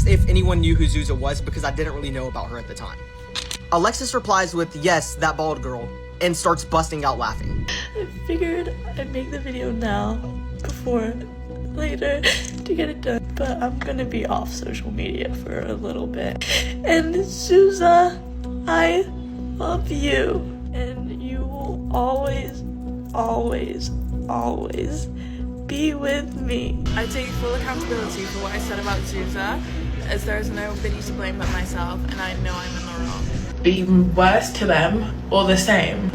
if anyone knew who Zuza was because I didn't really know about her at the time. Alexis replies with, yes, that bald girl, and starts busting out laughing. I figured I'd make the video now before later to get it done, but I'm gonna be off social media for a little bit. And Zuza, I love you, and you will always, always, always be with me. I take full accountability for what I said about Zuza, as there is nobody to blame but myself, and I know I'm in the wrong. Be worse to them or the same.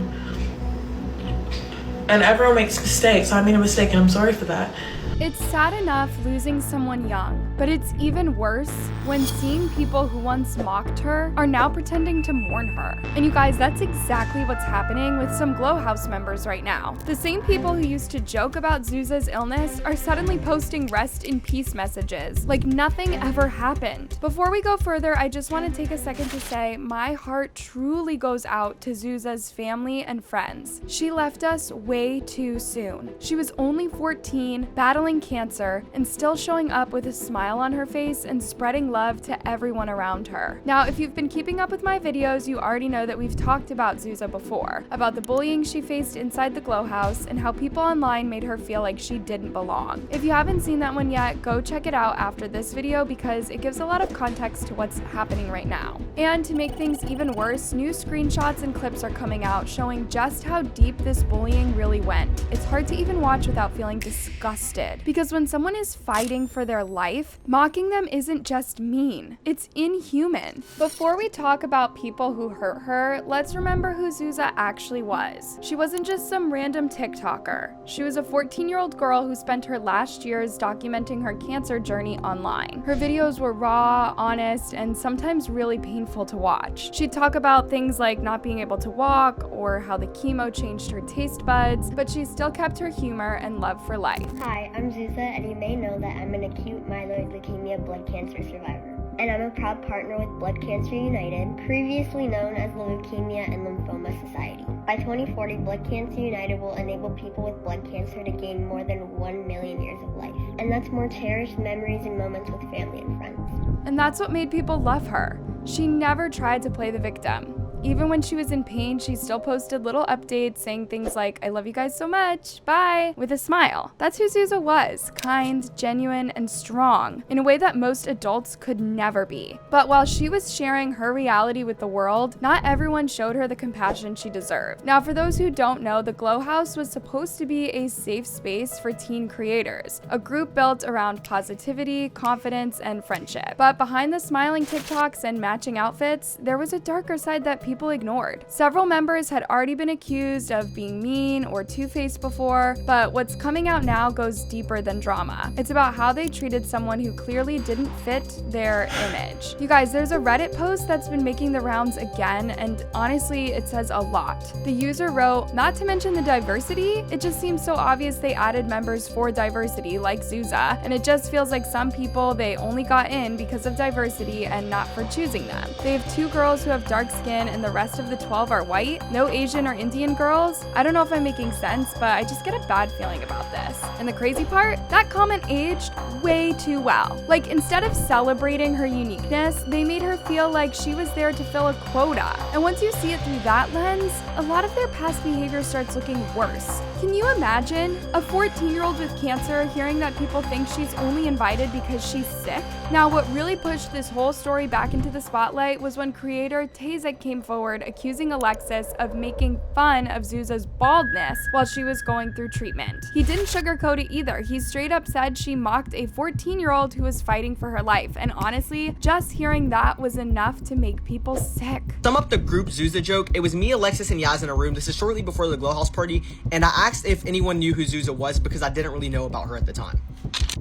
And everyone makes mistakes. I made a mistake and I'm sorry for that. It's sad enough losing someone young, but it's even worse when seeing people who once mocked her are now pretending to mourn her. And you guys, that's exactly what's happening with some Glow House members right now. The same people who used to joke about Zuza's illness are suddenly posting rest in peace messages, like nothing ever happened. Before we go further, I just want to take a second to say my heart truly goes out to Zuza's family and friends. She left us way too soon. She was only 14, battling cancer, and still showing up with a smile on her face and spreading love to everyone around her. Now, if you've been keeping up with my videos, you already know that we've talked about Zuza before, about the bullying she faced inside the Glow House and how people online made her feel like she didn't belong. If you haven't seen that one yet, go check it out after this video because it gives a lot of context to what's happening right now. And to make things even worse, new screenshots and clips are coming out showing just how deep this bullying really went. It's hard to even watch without feeling disgusted. Because when someone is fighting for their life, mocking them isn't just mean, it's inhuman. Before we talk about people who hurt her, let's remember who Zuza actually was. She wasn't just some random TikToker. She was a 14-year-old girl who spent her last years documenting her cancer journey online. Her videos were raw, honest, and sometimes really painful to watch. She'd talk about things like not being able to walk or how the chemo changed her taste buds, but she still kept her humor and love for life. Hi, I'm Zuza, and you may know that I'm an acute myeloid leukemia blood cancer survivor. And I'm a proud partner with Blood Cancer United, previously known as the Leukemia and Lymphoma Society. By 2040, Blood Cancer United will enable people with blood cancer to gain more than 1 million years of life. And that's more cherished memories and moments with family and friends. And that's what made people love her. She never tried to play the victim. Even when she was in pain, she still posted little updates saying things like, I love you guys so much, bye, with a smile. That's who Zuza was, kind, genuine, and strong, in a way that most adults could never be. But while she was sharing her reality with the world, not everyone showed her the compassion she deserved. Now, for those who don't know, the Glow House was supposed to be a safe space for teen creators, a group built around positivity, confidence, and friendship. But behind the smiling TikToks and matching outfits, there was a darker side that people ignored. Several members had already been accused of being mean or two-faced before, but what's coming out now goes deeper than drama. It's about how they treated someone who clearly didn't fit their image. You guys, there's a Reddit post that's been making the rounds again, and honestly, it says a lot. The user wrote, not to mention the diversity, it just seems so obvious they added members for diversity, like Zuza, and it just feels like some people, they only got in because of diversity and not for choosing them. They have 2 girls who have dark skin and the rest of the 12 are white, no Asian or Indian girls. I don't know if I'm making sense, but I just get a bad feeling about this. And the crazy part, that comment aged way too well. Like, instead of celebrating her uniqueness, they made her feel like she was there to fill a quota. And once you see it through that lens, a lot of their past behavior starts looking worse. Can you imagine a 14-year-old with cancer hearing that people think she's only invited because she's sick? Now, what really pushed this whole story back into the spotlight was when creator Tazek came forward accusing Alexis of making fun of Zuza's baldness while she was going through treatment. He didn't sugarcoat it either. He straight up said she mocked a 14-year-old who was fighting for her life. And honestly, just hearing that was enough to make people sick. Sum up the group Zuza joke, it was me, Alexis, and Yaz in a room. This is shortly before the Glow House party, and I asked if anyone knew who Zuza was because I didn't really know about her at the time.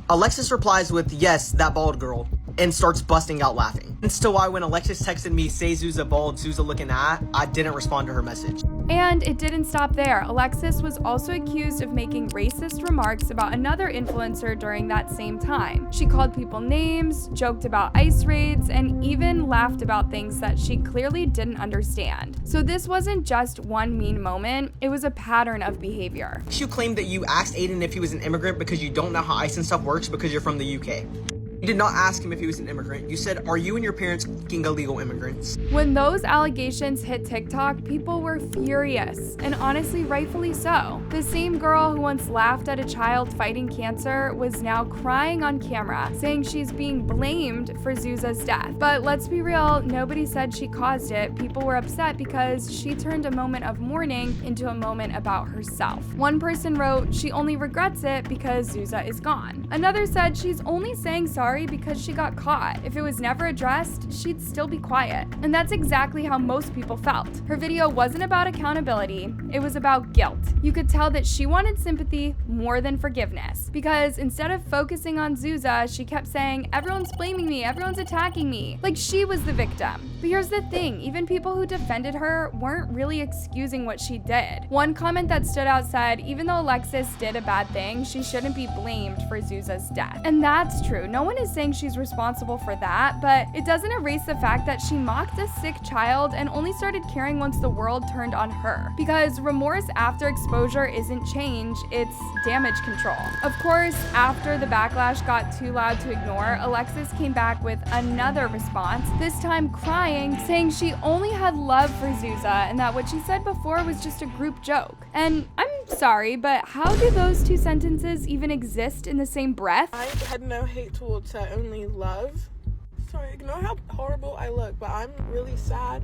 Alexis replies with, yes, that bald girl, and starts busting out laughing. That's to why when Alexis texted me, say Zuza bald, Zuza looking at, I didn't respond to her message. And it didn't stop there. Alexis was also accused of making racist remarks about another influencer during that same time. She called people names, joked about ICE raids, and even laughed about things that she clearly didn't understand. So this wasn't just one mean moment, it was a pattern of behavior. You claimed that you asked Aiden if he was an immigrant because you don't know how ICE and stuff works because you're from the UK. You did not ask him if he was an immigrant. You said, "Are you and your parents fucking illegal immigrants?" When those allegations hit TikTok, people were furious, and honestly, rightfully so. The same girl who once laughed at a child fighting cancer was now crying on camera, saying she's being blamed for Zuza's death. But let's be real, nobody said she caused it. People were upset because she turned a moment of mourning into a moment about herself. One person wrote, "She only regrets it because Zuza is gone." Another said she's only saying sorry because she got caught. If it was never addressed, she'd still be quiet. And that's exactly how most people felt. Her video wasn't about accountability, it was about guilt. You could tell that she wanted sympathy more than forgiveness, because instead of focusing on Zuza, she kept saying, "Everyone's blaming me, everyone's attacking me," like she was the victim. But here's the thing, even people who defended her weren't really excusing what she did. One comment that stood out said, "Even though Alexis did a bad thing, she shouldn't be blamed for Zuza's death." And that's true. No one is saying she's responsible for that, but it doesn't erase the fact that she mocked a sick child and only started caring once the world turned on her. Because remorse after exposure isn't change, it's damage control. Of course, after the backlash got too loud to ignore, Alexis came back with another response, this time crying, saying she only had love for Zuza and that what she said before was just a group joke. And I'm sorry, but how do those two sentences even exist in the same breath? I had no hate towards her, only love. Sorry, ignore how horrible I look, but I'm really sad.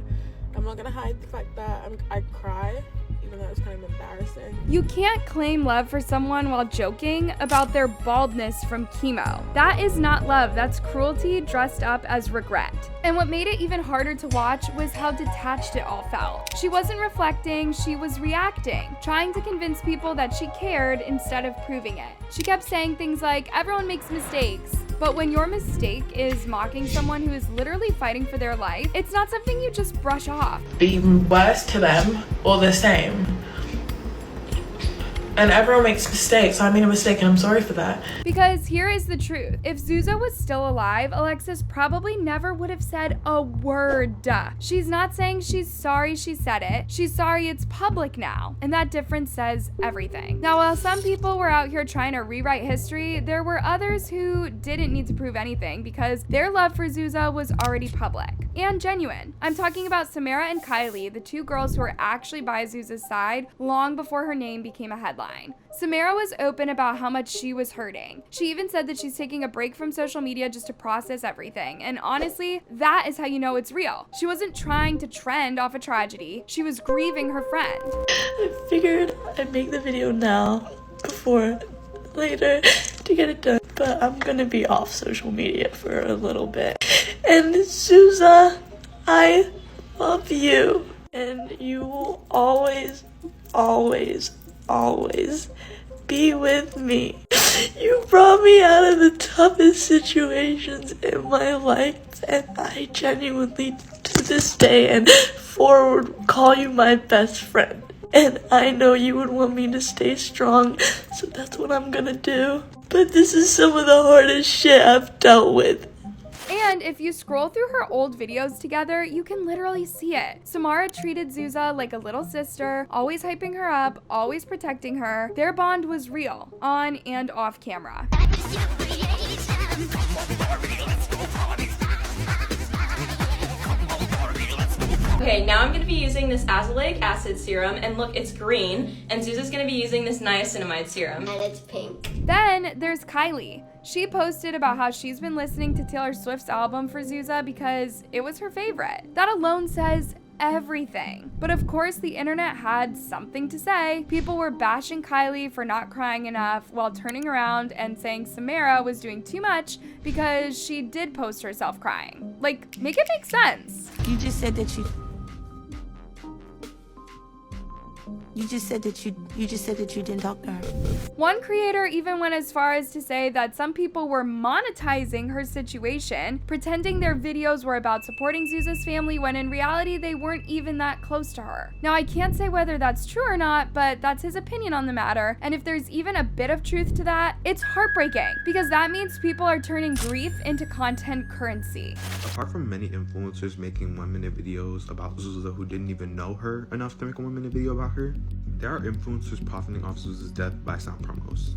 I'm not gonna hide the fact that I cry, even though it's kind of embarrassing. You can't claim love for someone while joking about their baldness from chemo. That is not love, that's cruelty dressed up as regret. And what made it even harder to watch was how detached it all felt. She wasn't reflecting, she was reacting, trying to convince people that she cared instead of proving it. She kept saying things like, "Everyone makes mistakes." But when your mistake is mocking someone who is literally fighting for their life, it's not something you just brush off. Be worse to them or the same. And everyone makes mistakes. I made a mistake and I'm sorry for that. Because here is the truth. If Zuza was still alive, Alexis probably never would have said a word. She's not saying she's sorry she said it. She's sorry it's public now. And that difference says everything. Now, while some people were out here trying to rewrite history, there were others who didn't need to prove anything because their love for Zuza was already public and genuine. I'm talking about Samara and Kylie, the two girls who were actually by Zuza's side long before her name became a headline. Samara was open about how much she was hurting. She even said that she's taking a break from social media just to process everything. And honestly, that is how you know it's real. She wasn't trying to trend off a tragedy. She was grieving her friend. I figured I'd make the video now before later to get it done. But I'm gonna be off social media for a little bit. And Zuza, I love you. And you will always, always, always be with me. You brought me out of the toughest situations in my life, and I genuinely, to this day and forward, call you my best friend. And I know you would want me to stay strong, so that's what I'm gonna do. But this is some of the hardest shit I've dealt with. And if you scroll through her old videos together, you can literally see it. Samara treated Zuza like a little sister, always hyping her up, always protecting her. Their bond was real, on and off camera. Okay, now I'm going to be using this azelaic acid serum, and look, it's green, and Zuza's going to be using this niacinamide serum. And it's pink. Then there's Kylie. She posted about how she's been listening to Taylor Swift's album for Zuza because it was her favorite. That alone says everything. But of course, the internet had something to say. People were bashing Kylie for not crying enough while turning around and saying Samara was doing too much because she did post herself crying. Like, make it make sense. You just said that you just said that you didn't talk to her. One creator even went as far as to say that some people were monetizing her situation, pretending their videos were about supporting Zuza's family when in reality they weren't even that close to her. Now, I can't say whether that's true or not, but that's his opinion on the matter, and if there's even a bit of truth to that, it's heartbreaking, because that means people are turning grief into content currency. Apart from many influencers making 1-minute videos about Zuza who didn't even know her enough to make a 1-minute video about her, there are influencers profiting off Zuza's death by sound promos.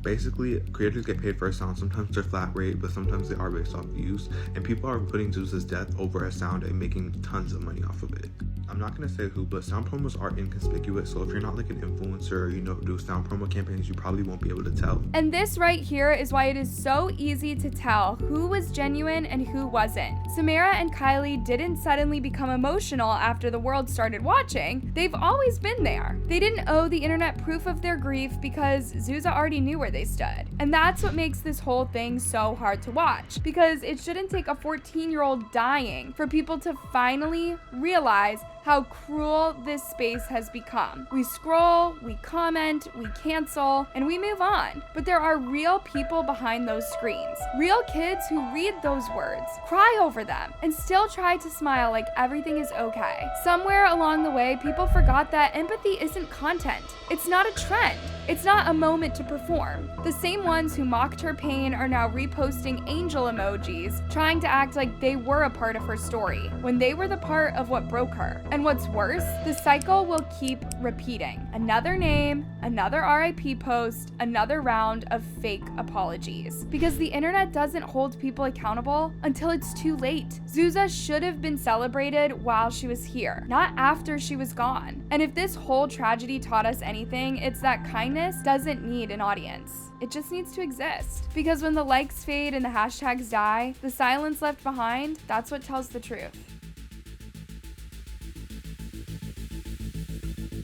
Basically, creators get paid for a sound. Sometimes they're flat rate, but sometimes they are based off views. And people are putting Zuza's death over a sound and making tons of money off of it. I'm not gonna say who, but sound promos are inconspicuous. So if you're not like an influencer or do sound promo campaigns, you probably won't be able to tell. And this right here is why it is so easy to tell who was genuine and who wasn't. Samara and Kylie didn't suddenly become emotional after the world started watching. They've always been there. They didn't owe the internet proof of their grief because Zuza already knew where they stood. And that's what makes this whole thing so hard to watch, because it shouldn't take a 14-year-old dying for people to finally realize how cruel this space has become. We scroll, we comment, we cancel, and we move on. But there are real people behind those screens. Real kids who read those words, cry over them, and still try to smile like everything is okay. Somewhere along the way, people forgot that empathy isn't content. It's not a trend. It's not a moment to perform. The same ones who mocked her pain are now reposting angel emojis, trying to act like they were a part of her story, when they were the part of what broke her. And what's worse, the cycle will keep repeating. Another name, another RIP post, another round of fake apologies. Because the internet doesn't hold people accountable until it's too late. Zuza should have been celebrated while she was here, not after she was gone. And if this whole tragedy taught us anything, it's that kindness doesn't need an audience. It just needs to exist. Because when the likes fade and the hashtags die, the silence left behind, that's what tells the truth.